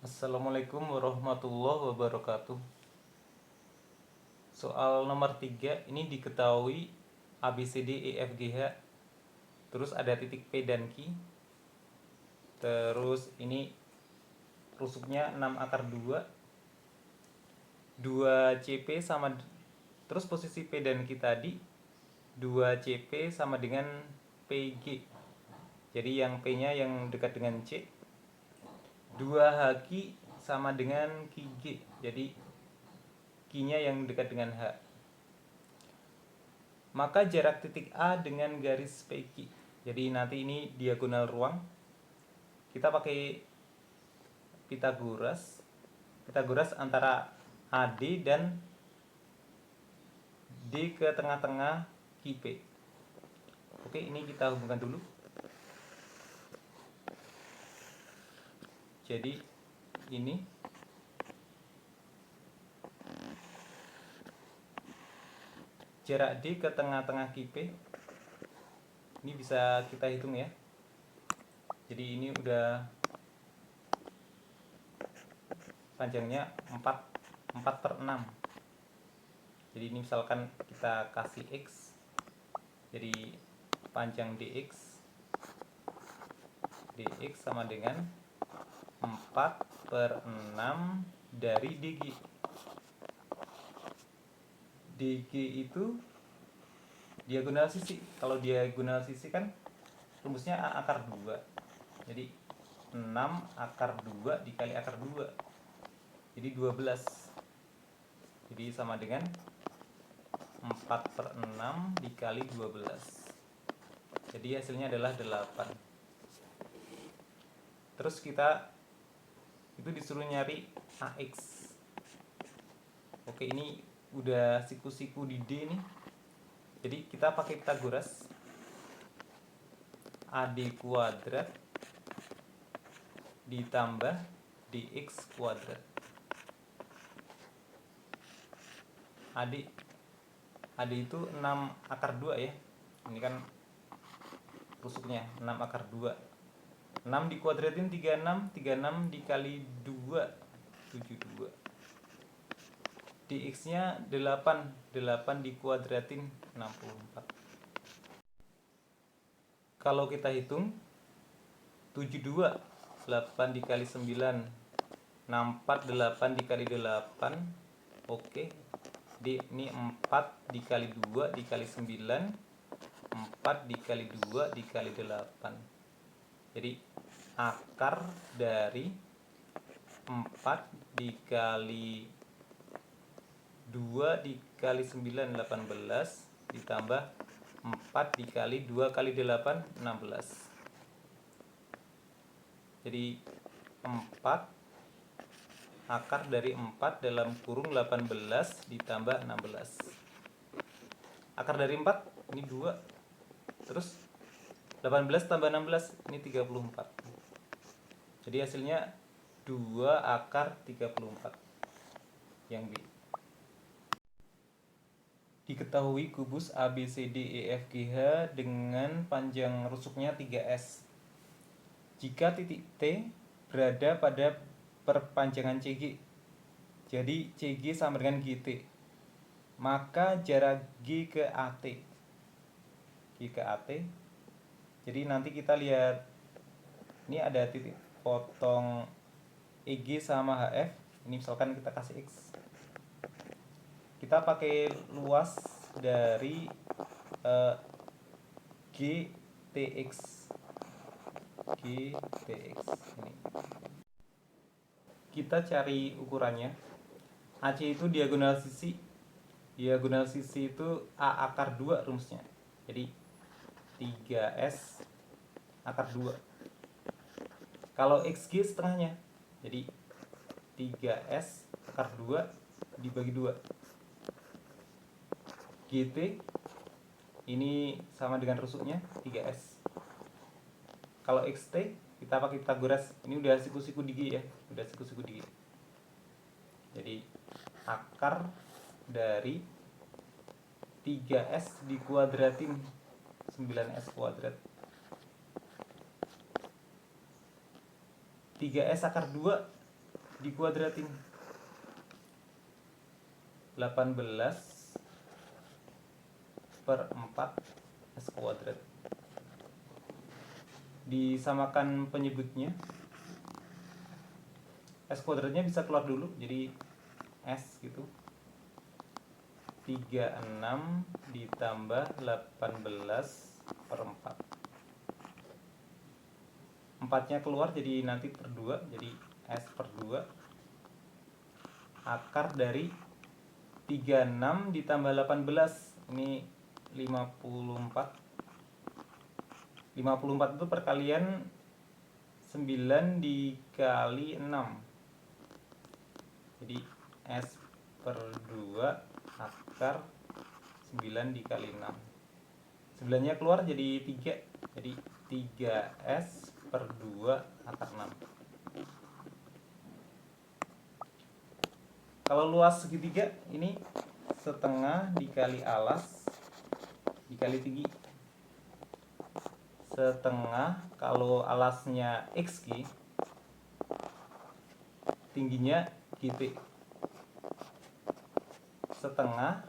Assalamualaikum warahmatullahi wabarakatuh. Soal nomor 3 ini diketahui A B C D E F G H. Terus ada titik P dan Q. Terus ini rusuknya 6 akar 2. 2 CP sama, terus posisi P dan Q tadi 2 CP sama dengan PG. Jadi yang P-nya yang dekat dengan C. 2HQ sama dengan QG. Jadi Q-nya yang dekat dengan H. Maka jarak titik A dengan garis PQ. Jadi nanti ini diagonal ruang. Kita pakai Pitagoras. Pitagoras antara AD dan D ke tengah-tengah QP. Oke, ini kita hubungkan dulu. Jadi ini jarak D ke tengah-tengah QP. Ini bisa kita hitung ya. Jadi ini udah panjangnya 4/6. Jadi ini misalkan kita kasih X, jadi panjang dx sama dengan 4/6 dari dg. dg itu diagonal sisi. Kalau diagonal sisi kan rumusnya A akar 2. Jadi 6 akar 2 dikali akar 2. Jadi 12. Jadi sama dengan 4/6 dikali 12. Jadi hasilnya adalah 8. Terus kita itu disuruh nyari AX. Oke, ini udah siku-siku di D nih. Jadi kita pakai Pitagoras. AD kuadrat ditambah DX kuadrat. AD itu 6 akar 2 ya. Ini kan rusuknya 6 akar 2. 6 dikuadratin 36, 36 dikali 2 72. Dx-nya 8, 8 dikuadratin 64. Kalau kita hitung 72, 8 dikali 9, 64, 8 dikali 8. Oke. Ini 4 dikali 2 dikali 9, 4 dikali 2 dikali 8. Jadi akar dari 4 dikali 2 dikali 9 18 ditambah 4 dikali 2 kali 8 16. Jadi 4 akar dari 4 dalam kurung 18 ditambah 16. Akar dari 4 ini 2. Terus 18 tambah 16 ini 34. Jadi hasilnya 2 akar 34. Yang B. Diketahui kubus ABCDEFGH dengan panjang rusuknya 3S. Jika titik T berada pada perpanjangan CG, jadi CG sama dengan GT, maka jarak G ke AT. Jadi nanti kita lihat, ini ada titik potong EG sama HF. Ini misalkan kita kasih X. Kita pakai luas dari GTX. Ini. Kita cari ukurannya. AC itu diagonal sisi. Diagonal sisi itu A akar 2 rumusnya. Jadi 3S akar 2. Kalau XG setengahnya. Jadi 3S akar 2 dibagi 2. GT ini sama dengan rusuknya 3S. Kalau XT kita pakai Pitagoras. Ini udah siku-siku digi ya. Udah siku-siku digi. Jadi akar dari 3S dikuadratin 9S kuadrat. 3S akar 2 dikuadratin 18/4 S kuadrat. Disamakan penyebutnya. S kuadratnya bisa keluar dulu, jadi S gitu. 36 ditambah 18/4. 4-nya keluar jadi nanti per 2, jadi S per 2. Akar dari 36 ditambah 18, ini 54. 54 itu perkalian 9 dikali 6. Jadi S per 2 akar 9 dikali 6. 9-nya keluar jadi 3. Jadi 3S per 2 akar 6. Kalau luas segitiga ini setengah dikali alas dikali tinggi. Setengah kalau alasnya XG, tingginya GT. Setengah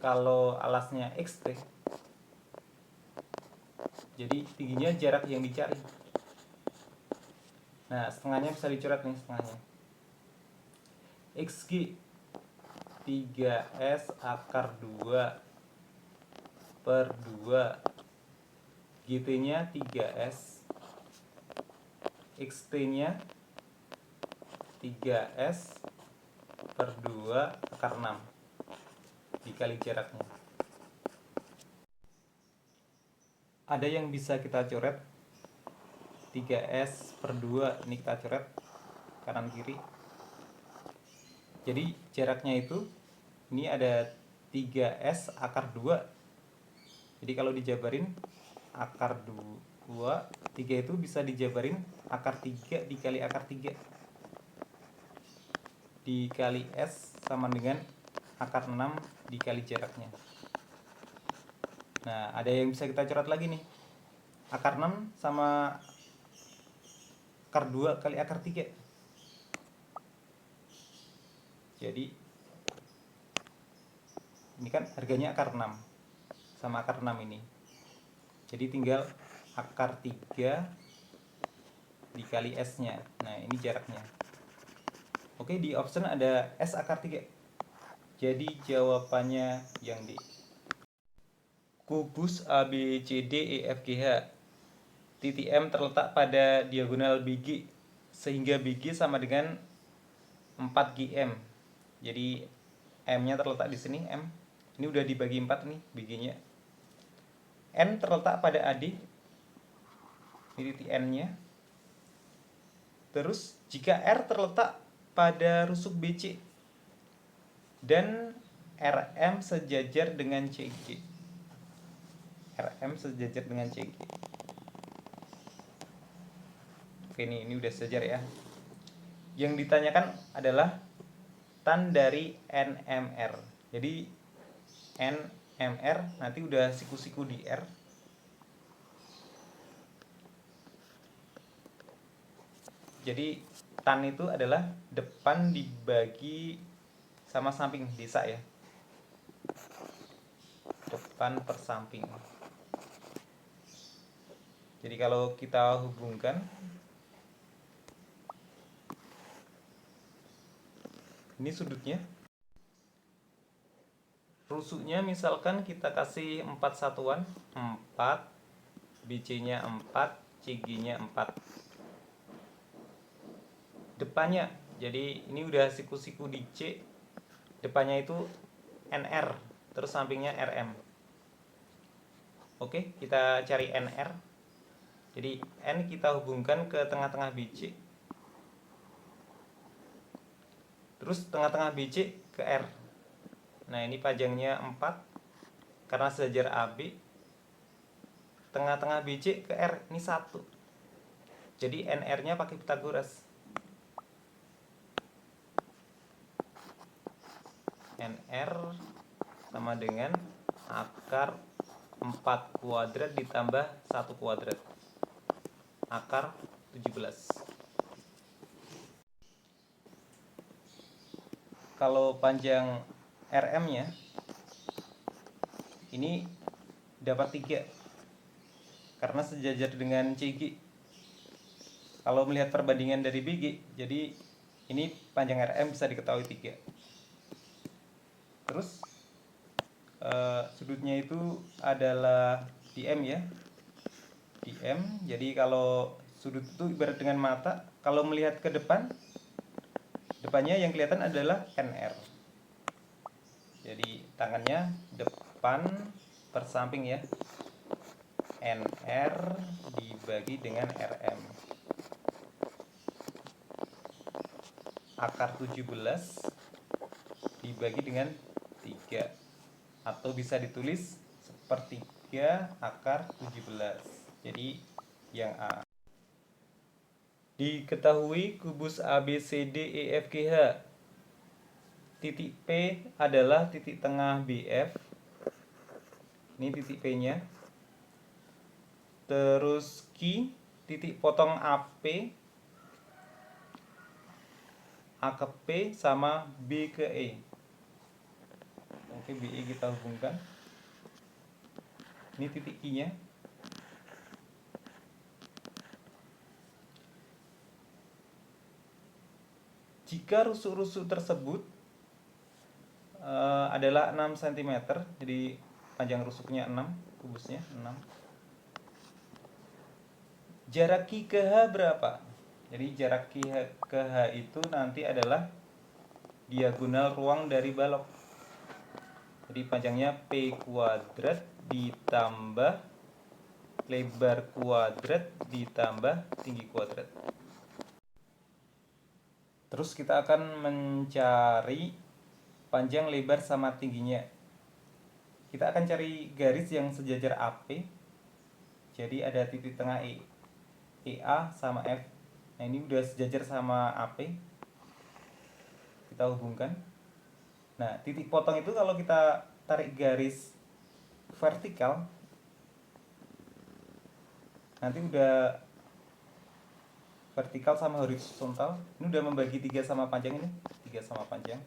kalau alasnya XT, jadi tingginya jarak yang dicari. Nah, setengahnya bisa dicoret nih, setengahnya. XG 3S akar 2 per 2. GT nya 3S, XT nya 3S per 2 akar 6 dikali jaraknya. Ada yang bisa kita coret, 3S per 2 ini kita coret kanan kiri. Jadi jaraknya itu, ini ada 3S akar 2. Jadi kalau dijabarin akar 2, 3 itu bisa dijabarin akar 3 dikali akar 3 dikali S sama dengan akar 6 dikali jaraknya. Nah, ada yang bisa kita coret lagi nih. Akar 6 sama akar 2 kali akar 3. Jadi ini kan harganya akar 6 sama akar 6 ini. Jadi tinggal akar 3 dikali S-nya. Nah, ini jaraknya. Oke, di option ada S akar 3. Jadi jawabannya yang D. Kubus ABCD EFGH. Titik M terletak pada diagonal BG sehingga BG sama dengan 4GM. Jadi M-nya terletak di sini, M. Ini udah dibagi 4 nih BG-nya. N terletak pada AD. Ini titik N-nya. Terus jika R terletak pada rusuk BC dan RM sejajar dengan CG. RM sejajar dengan CG. Oke, ini udah sejajar ya. Yang ditanyakan adalah tan dari NMR. Jadi NMR nanti udah siku-siku di R. Jadi tan itu adalah depan dibagi sama samping, bisa ya. Depan per samping. Jadi kalau kita hubungkan, ini sudutnya. Rusuknya misalkan kita kasih 4 satuan, 4, BC-nya 4, CG-nya 4. Depannya, jadi ini udah siku-siku di C. Depannya itu NR, terus sampingnya RM. Oke, kita cari NR. Jadi N kita hubungkan ke tengah-tengah BC. Terus tengah-tengah BC ke R. Nah, ini panjangnya 4 karena sejajar AB. Tengah-tengah BC ke R, ini 1. Jadi NR-nya pakai Pythagoras. NR sama dengan akar 4 kuadrat ditambah 1 kuadrat. Akar 17. kalau panjang RM-nya ini dapat 3 karena sejajar dengan CG. Kalau melihat perbandingan dari BG, jadi ini panjang RM bisa diketahui 3. Terus sudutnya itu adalah di M ya, di M. Jadi kalau sudut itu ibarat dengan mata, kalau melihat ke depan, depannya yang kelihatan adalah NR. Jadi tangannya depan per samping ya, NR dibagi dengan RM. Akar 17 dibagi dengan 3, atau bisa ditulis sepertiga akar 17. Jadi yang A. Diketahui kubus ABCDEFGH. Titik P adalah titik tengah BF. Ini titik P-nya. Terus Q, titik potong AP. A ke P sama B ke E. Oke, BE kita hubungkan. Ini titik Q-nya. Jika rusuk-rusuk tersebut adalah 6 cm, jadi panjang rusuknya 6, kubusnya 6. Jarak Q ke H berapa? Jadi jarak Q ke H itu nanti adalah diagonal ruang dari balok. Jadi panjangnya P kuadrat ditambah lebar kuadrat ditambah tinggi kuadrat. Terus kita akan mencari panjang, lebar, sama tingginya. Kita akan cari garis yang sejajar AP. Jadi ada titik tengah E, EA sama F. Nah ini udah sejajar sama AP. Kita hubungkan. Nah titik potong itu kalau kita tarik garis vertikal, nanti udah vertikal sama horizontal. Ini udah membagi 3 sama panjang ini. 3 sama panjang.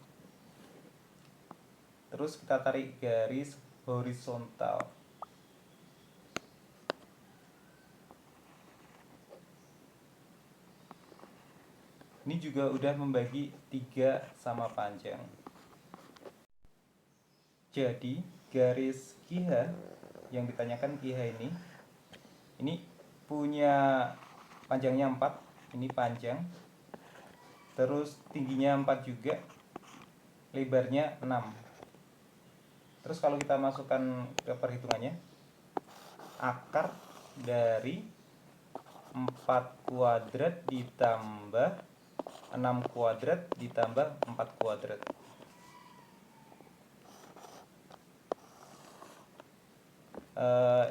Terus kita tarik garis horizontal. Ini juga udah membagi 3 sama panjang. Jadi garis QH yang ditanyakan QH ini punya panjangnya 4. Ini panjang. Terus tingginya 4 juga. Lebarnya 6. Terus kalau kita masukkan ke perhitungannya, akar dari 4 kuadrat ditambah 6 kuadrat ditambah 4 kuadrat.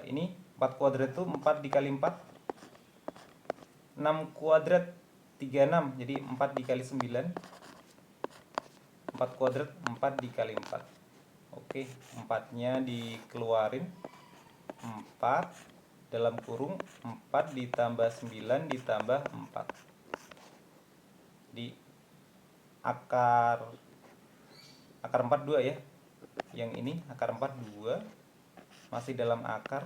Ini 4 kuadrat itu 4 dikali 4, 6 kuadrat 36, jadi 4 dikali 9, 4 kuadrat 4 dikali 4. Oke, 4-nya dikeluarin, 4 dalam kurung 4 ditambah 9 ditambah 4. Di akar 4 2 ya. Yang ini akar 4 2 masih dalam akar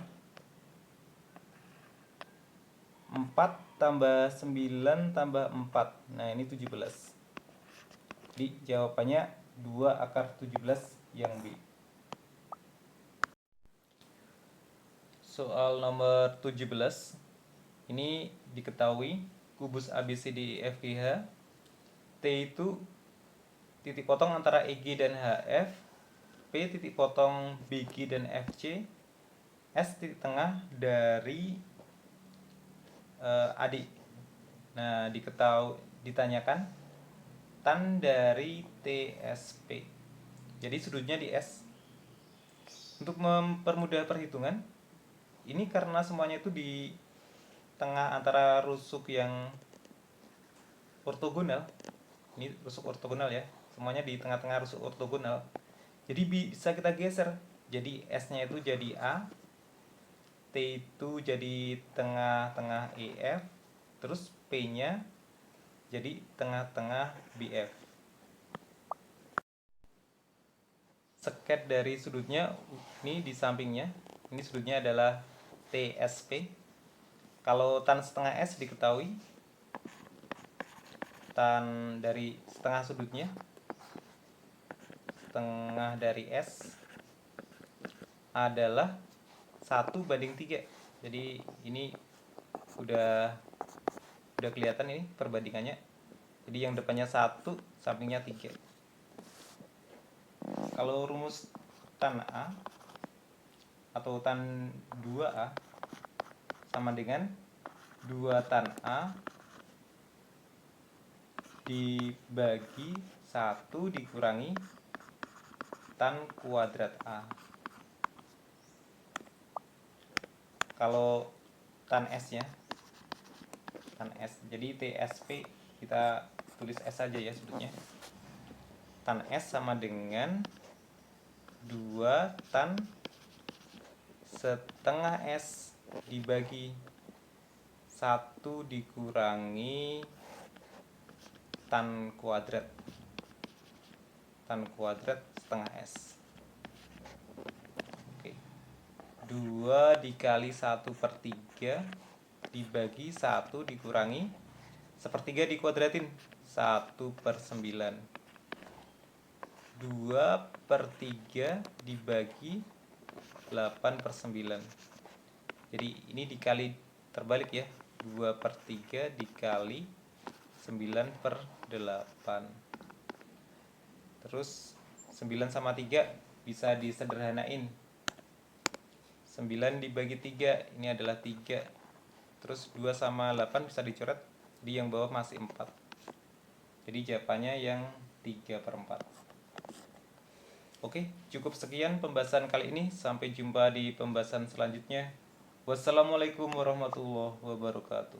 4 tambah 9 tambah 4. Nah, ini 17. Di jawabannya 2 akar 17 yang B. Soal nomor 17. Ini diketahui kubus ABCDEFGH. T itu titik potong antara EG dan HF. P titik potong BG dan FC. S titik tengah dari AD. Nah, ditanyakan tan dari TSP. Jadi sudutnya di S. Untuk mempermudah perhitungan, ini karena semuanya itu di tengah antara rusuk yang ortogonal. Ini rusuk ortogonal ya. Semuanya di tengah-tengah rusuk ortogonal. Jadi bisa kita geser. Jadi S-nya itu jadi A, T itu jadi tengah-tengah EF, terus P-nya jadi tengah-tengah BF. seket dari sudutnya, ini di sampingnya, ini sudutnya adalah TSP. Kalau tan setengah S diketahui tan dari setengah sudutnya, setengah dari S adalah 1/3. Jadi ini udah kelihatan ini perbandingannya. Jadi yang depannya 1, sampingnya 3. Kalau rumus tan A atau tan 2A sama dengan 2 tan A dibagi 1 dikurangi tan kuadrat A. Kalau tan S nya, tan S, jadi TSP kita tulis S saja ya sudutnya. Tan S sama dengan 2 tan setengah S dibagi 1 dikurangi tan kuadrat setengah S. Oke. 2 dikali 1/3 dibagi 1 dikurangi 1/3 dikuadratin 1/9. 2/3 dibagi 8/9. Jadi ini dikali terbalik ya, 2/3 dikali 9/8. Terus 9 sama 3 bisa disederhanain. 9 dibagi 3 ini adalah 3. Terus 2 sama 8 bisa dicoret, jadi yang bawah masih 4. Jadi jawabannya yang 3/4. Oke, cukup sekian pembahasan kali ini. Sampai jumpa di pembahasan selanjutnya. Wassalamualaikum warahmatullahi wabarakatuh.